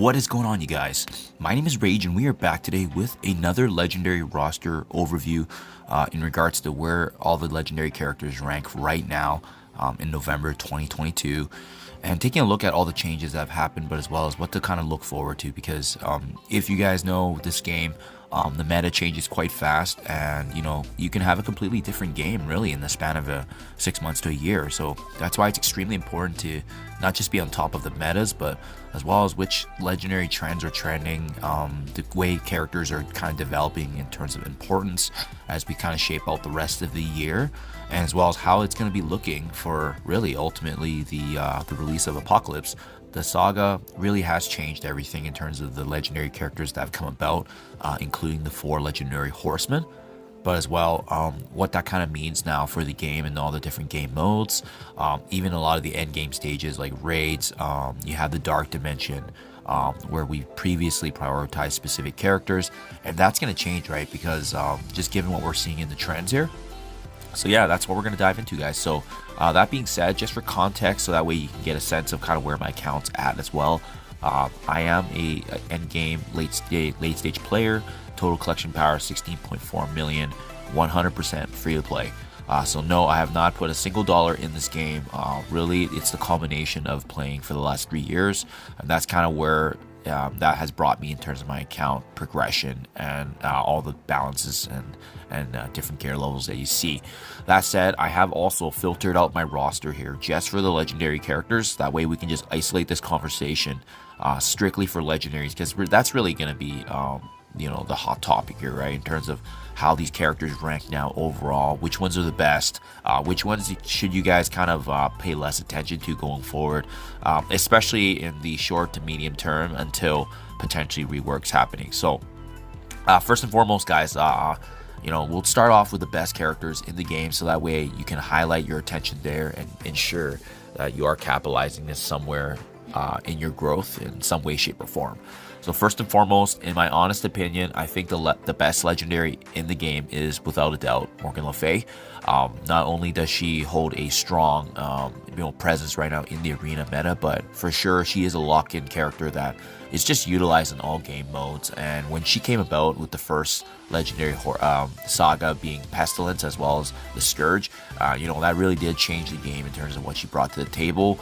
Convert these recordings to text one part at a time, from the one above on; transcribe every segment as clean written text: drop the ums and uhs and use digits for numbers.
What is going on, you guys? My name is Rayge, and we are back today with another legendary roster overview in regards to where all the legendary characters rank right now in November 2022, and taking a look at all the changes that have happened, but as well as what to kind of look forward to. Because if you guys know this game, the meta changes quite fast, and you can have a completely different game really in the span of 6 months to a year. So that's why it's extremely important to not just be on top of the metas, but as well as which legendary trends are trending, the way characters are kind of developing in terms of importance as we kind of shape out the rest of the year, and as well as how it's going to be looking for really ultimately the release of Apocalypse. The saga really has changed everything in terms of the legendary characters that have come about, including the 4 legendary horsemen, but as well what that kind of means now for the game and all the different game modes, even a lot of the end game stages like raids. You have the dark dimension, where we previously prioritized specific characters, and that's going to change, right? Because just given what we're seeing in the trends here. So yeah, that's what we're going to dive into, guys. So that being said, just for context, so that way you can get a sense of kind of where my account's at as well. I am a end game late stage player. Total collection power 16.4 million, 100% free to play. So no, I have not put a single dollar in this game. Really, it's the culmination of playing for the last 3 years, and that's kind of where that has brought me in terms of my account progression and all the balances and different gear levels that you see. That said, I have also filtered out my roster here just for the legendary characters. That way we can just isolate this conversation strictly for legendaries, because that's really going to be the hot topic here, right? In terms of how these characters rank now overall, which ones are the best, which ones should you guys kind of pay less attention to going forward, especially in the short to medium term until potentially reworks happening. So first and foremost, guys, we'll start off with the best characters in the game, so that way you can highlight your attention there and ensure that you are capitalizing this somewhere in your growth in some way, shape, or form. So first and foremost, in my honest opinion, I think the best legendary in the game is without a doubt Morgan Le Fay. Not only does she hold a strong presence right now in the arena meta, but for sure she is a lock-in character that is just utilized in all game modes. And when she came about with the first legendary saga being Pestilence, as well as the Scourge, that really did change the game in terms of what she brought to the table.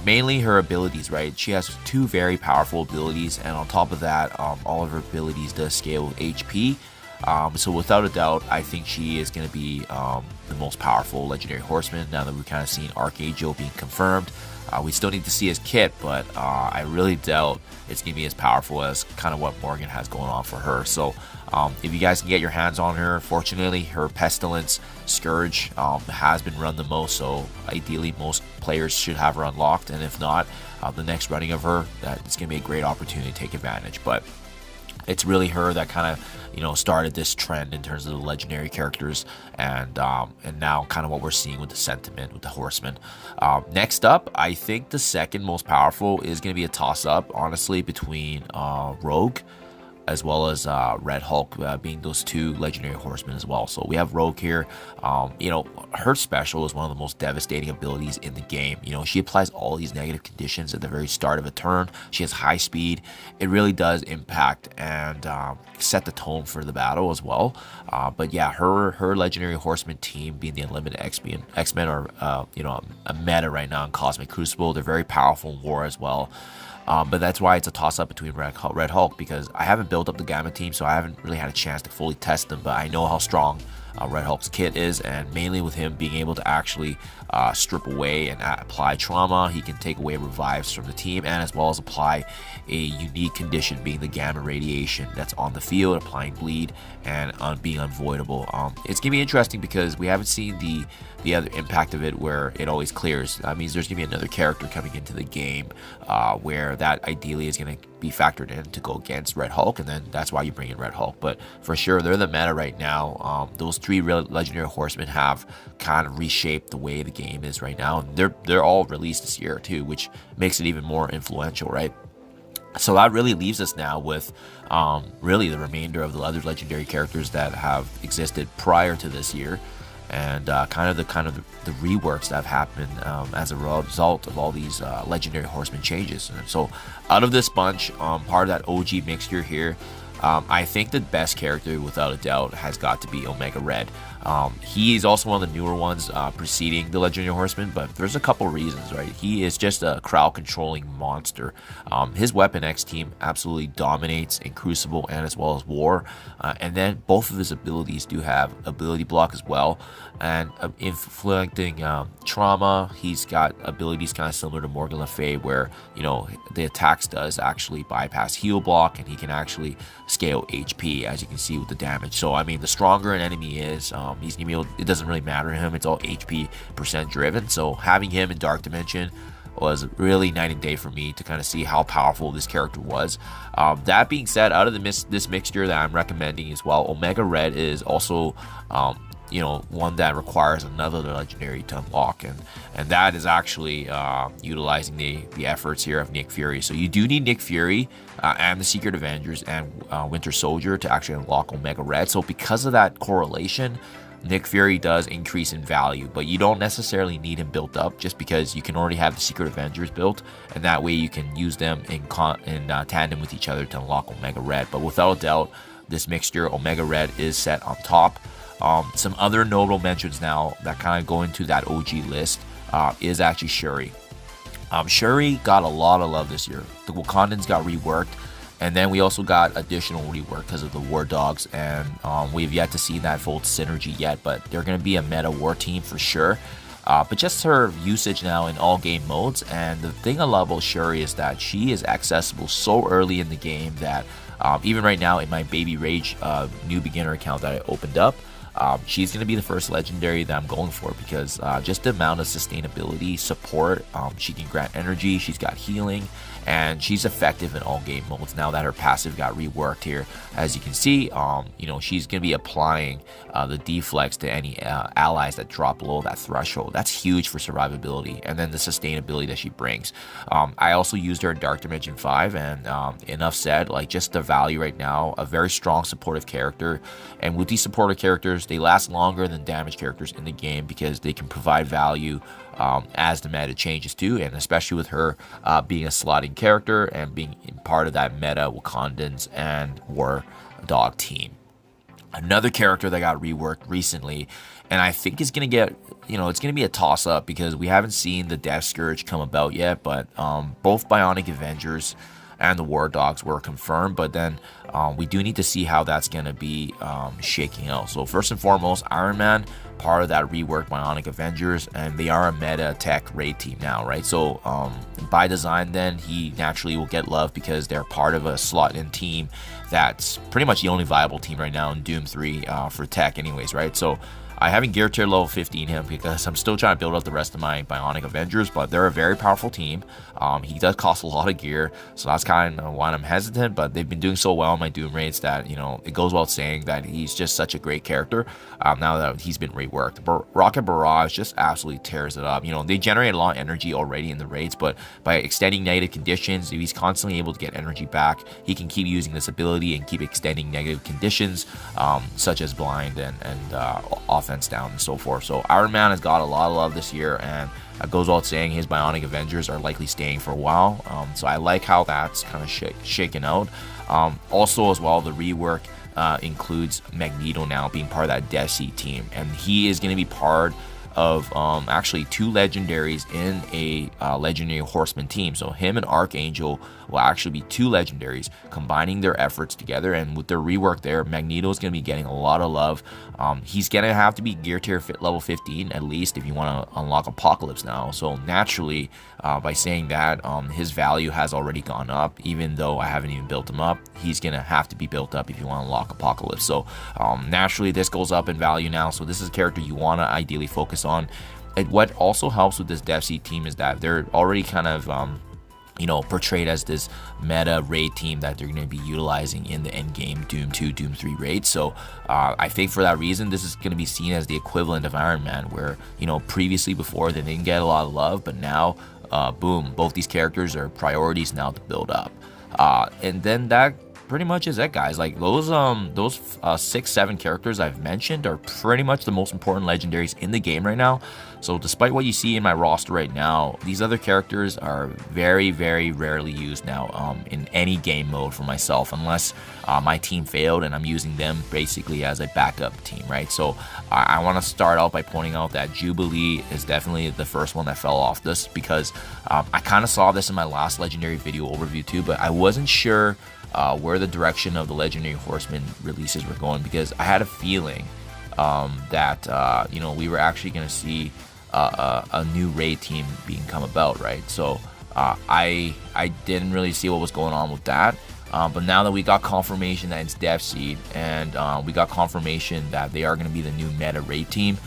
Mainly her abilities, right? She has 2 very powerful abilities, and on top of that, all of her abilities does scale with HP. So without a doubt, I think she is going to be the most powerful legendary horseman now that we've kind of seen Archangel being confirmed. We still need to see his kit, but I really doubt it's going to be as powerful as kind of what Morgan has going on for her. So if you guys can get your hands on her, fortunately, her Pestilence Scourge has been run the most, so ideally most players should have her unlocked, and if not, the next running of her, it's going to be a great opportunity to take advantage. But it's really her that kind of started this trend in terms of the legendary characters, and now kind of what we're seeing with the sentiment with the horsemen. Next up, I think the second most powerful is going to be a toss-up, honestly, between Rogue as well as Red Hulk, being those 2 legendary horsemen as well. So we have Rogue here. Her special is one of the most devastating abilities in the game. She applies all these negative conditions at the very start of a turn. She has high speed. It really does impact and set the tone for the battle as well. But yeah, her legendary horseman team, being the Unlimited X-Men, are a meta right now in Cosmic Crucible. They're very powerful in war as well. But that's why it's a toss-up between Red Hulk, because I haven't built up the Gamma team, so I haven't really had a chance to fully test them, but I know how strong Red Hulk's kit is, and mainly with him being able to actually strip away and apply trauma, he can take away revives from the team, and as well as apply a unique condition, being the gamma radiation that's on the field, applying bleed and being unvoidable. It's gonna be interesting because we haven't seen the other impact of it where it always clears. That means there's gonna be another character coming into the game where that ideally is gonna be factored in to go against Red Hulk, and then that's why you bring in Red Hulk. But for sure, they're the meta right now. Those 3 legendary horsemen have kind of reshaped the way the game is right now, and they're all released this year too, which makes it even more influential, right? So that really leaves us now with really the remainder of the other legendary characters that have existed prior to this year. and kind of the reworks that have happened as a result of all these legendary horseman changes. And so out of this bunch, part of that OG mixture here, I think the best character, without a doubt, has got to be Omega Red. He is also one of the newer ones preceding the Legendary Horseman, but there's a couple reasons, right? He is just a crowd-controlling monster. His Weapon X team absolutely dominates in Crucible and as well as War, and then both of his abilities do have ability block as well, and inflicting trauma. He's got abilities kind of similar to Morgan Le Fay, where, you know, the attacks does actually bypass heal block, and he can actually scale HP, as you can see with the damage. So I mean, the stronger an enemy is, he's gonna be able, it doesn't really matter to him. It's all HP percent driven. So having him in Dark Dimension was really night and day for me to kind of see how powerful this character was. That being said, out of this mixture that I'm recommending as well, Omega Red is also you know, one that requires another legendary to unlock, and that is actually utilizing the efforts here of Nick Fury. So you do need Nick Fury and the Secret Avengers and Winter Soldier to actually unlock Omega Red. So because of that correlation, Nick Fury does increase in value, but you don't necessarily need him built up, just because you can already have the Secret Avengers built, and that way you can use them in tandem with each other to unlock Omega Red. But without a doubt, this mixture, Omega Red, is set on top. Some other notable mentions now that kind of go into that OG list is actually Shuri. Shuri got a lot of love this year. The Wakandans got reworked, and then we also got additional rework because of the War Dogs, and we've yet to see that full synergy yet, but they're going to be a meta war team for sure. But just her usage now in all game modes, and the thing I love about Shuri is that she is accessible so early in the game that even right now in my Baby Rayge new beginner account that I opened up, she's going to be the first legendary that I'm going for, because just the amount of sustainability, support, she can grant energy, she's got healing, and she's effective in all game modes now that her passive got reworked here. As you can see, you know, she's going to be applying the deflex to any allies that drop below that threshold. That's huge for survivability, and then the sustainability that she brings. I also used her in Dark Dimension 5, and enough said, like, just the value right now, a very strong supportive character, and with these supportive characters, they last longer than damage characters in the game because they can provide value as the meta changes too, and especially with her being a slotting character and being part of that meta Wakandans and War Dog team. Another character that got reworked recently, and I think is going to get, you know, it's going to be a toss-up because we haven't seen the Death Scourge come about yet, but both Bionic Avengers and the War Dogs were confirmed, but then we do need to see how that's going to be shaking out. So first and foremost, Iron Man, part of that reworked Bionic Avengers, and they are a meta tech raid team now, right? So by design then, he naturally will get love because they're part of a slot-in team that's pretty much the only viable team right now in Doom 3 for tech anyways, right? So I haven't gear tier level 15 him because I'm still trying to build up the rest of my Bionic Avengers, but they're a very powerful team. He does cost a lot of gear, so that's kind of why I'm hesitant, but they've been doing so well in my Doom raids that, you know, it goes without saying that he's just such a great character now that he's been reworked. Rocket Barrage just absolutely tears it up. You know, they generate a lot of energy already in the raids, but by extending negative conditions, if he's constantly able to get energy back, he can keep using this ability and keep extending negative conditions, such as blind and offense down and so forth. So Iron Man has got a lot of love this year, and it goes without saying his Bionic Avengers are likely staying for a while. So I like how that's kind of shaken out. Also as well, the rework includes Magneto now being part of that Death Seed team, and he is going to be part of actually two legendaries in a legendary horseman team. So him and Archangel will actually be two legendaries combining their efforts together, and with their rework there, Magneto is going to be getting a lot of love. He's going to have to be gear tier level 15 at least if you want to unlock Apocalypse now. So naturally, by saying that, his value has already gone up. Even though I haven't even built him up, he's going to have to be built up if you want to unlock Apocalypse. So naturally, this goes up in value now. So this is a character you want to ideally focus on. And what also helps with this Death Seed team is that they're already kind of you know, portrayed as this meta raid team that they're going to be utilizing in the end game Doom 2, Doom 3 raid. So I think for that reason, this is going to be seen as the equivalent of Iron Man, where, you know, previously before they didn't get a lot of love, but now, boom, both these characters are priorities now to build up. And then that pretty much is it, guys. Like those 6-7 characters I've mentioned are pretty much the most important legendaries in the game right now. So despite what you see in my roster right now, these other characters are very, very rarely used now in any game mode for myself, unless my team failed and I'm using them basically as a backup team, right? So I want to start out by pointing out that Jubilee is definitely the first one that fell off this, because I kind of saw this in my last legendary video overview too, but I wasn't sure where the direction of the legendary horseman releases were going, because I had a feeling that you know, we were actually going to see a new raid team being come about, right? So I didn't really see what was going on with that. But now that we got confirmation that it's Dev Seed, and we got confirmation that they are going to be the new meta raid team,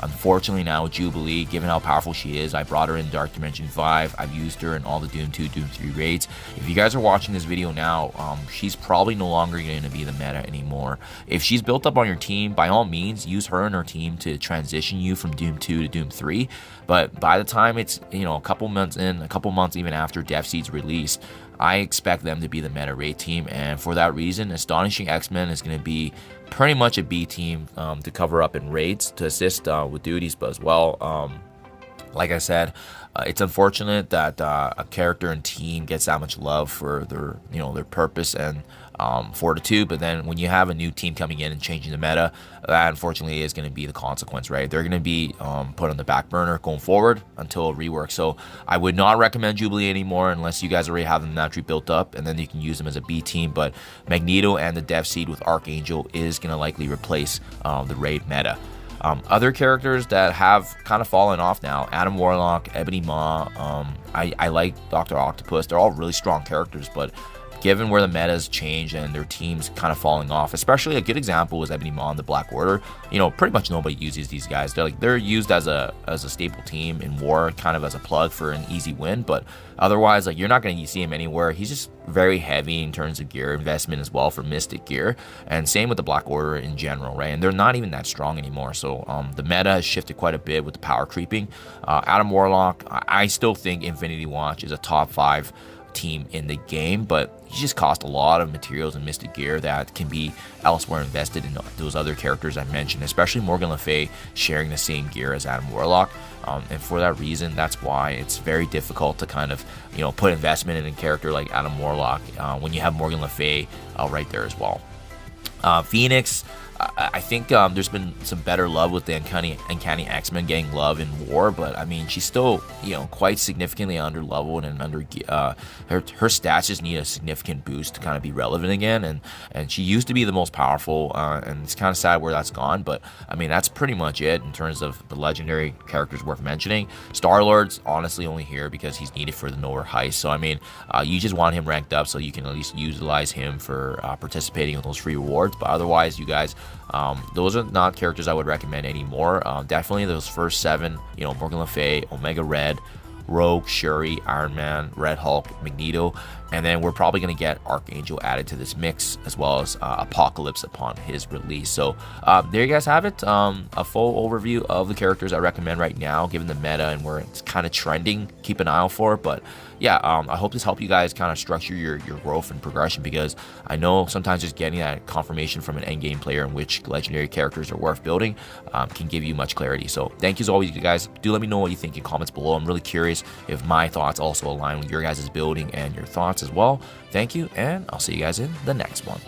unfortunately now Jubilee, given how powerful she is, I brought her in Dark Dimension 5. I've used her in all the Doom 2, Doom 3 raids. If you guys are watching this video now, she's probably no longer going to be the meta anymore. If she's built up on your team, by all means, use her and her team to transition you from Doom 2 to Doom 3. But by the time it's, you know, a couple months in, a couple months even after Dev Seed's released, I expect them to be the meta raid team, and for that reason, Astonishing X-Men is going to be pretty much a B team to cover up in raids, to assist with duties, but as well, like I said, it's unfortunate that a character and team gets that much love for their, you know, their purpose and fortitude, but then when you have a new team coming in and changing the meta, that unfortunately is going to be the consequence, right? They're going to be put on the back burner going forward until rework. So I would not recommend Jubilee anymore unless you guys already have them naturally built up, and then you can use them as a B team. But Magneto and the Dev Seed with Archangel is going to likely replace the raid meta. Other characters that have kind of fallen off now: Adam Warlock, Ebony Maw. I like Dr. Octopus. They're all really strong characters, but given where the meta's changed and their teams kind of falling off, especially a good example was Ebony Maw in the Black Order. You know, pretty much nobody uses these guys. They're used as a staple team in war, kind of as a plug for an easy win, but otherwise, like, you're not going to see him anywhere. He's just very heavy in terms of gear investment as well for Mystic gear, and same with the Black Order in general, right? And they're not even that strong anymore. So the meta has shifted quite a bit with the power creeping. Adam Warlock, I still think Infinity Watch is a top 5 team in the game, but he just cost a lot of materials and Mystic gear that can be elsewhere invested in those other characters I mentioned, especially Morgan Le Fay sharing the same gear as Adam Warlock. And for that reason, that's why it's very difficult to kind of, you know, put investment in a character like Adam Warlock when you have Morgan Le Fay right there as well. Phoenix, I think there's been some better love with the Uncanny X-Men getting love in war, but I mean, she's still, you know, quite significantly under leveled and under her stats just need a significant boost to kind of be relevant again, and she used to be the most powerful, and it's kind of sad where that's gone. But I mean, that's pretty much it in terms of the legendary characters worth mentioning. Star-Lord's honestly only here because he's needed for the Nowhere heist, so I mean, you just want him ranked up so you can at least utilize him for participating in those free rewards. But otherwise, you guys, those are not characters I would recommend anymore. Definitely those first 7, you know, Morgan Le Fay, Omega Red, Rogue, Shuri, Iron Man, Red Hulk, Magneto, and then we're probably going to get Archangel added to this mix, as well as Apocalypse upon his release. So there you guys have it, a full overview of the characters I recommend right now, given the meta and where it's kind of trending. Keep an eye out for it. But yeah, I hope this helped you guys kind of structure your growth and progression, because I know sometimes just getting that confirmation from an endgame player in which legendary characters are worth building can give you much clarity. So thank you as always, you guys. Do let me know what you think in comments below. I'm really curious if my thoughts also align with your guys' building and your thoughts as well. Thank you, and I'll see you guys in the next one.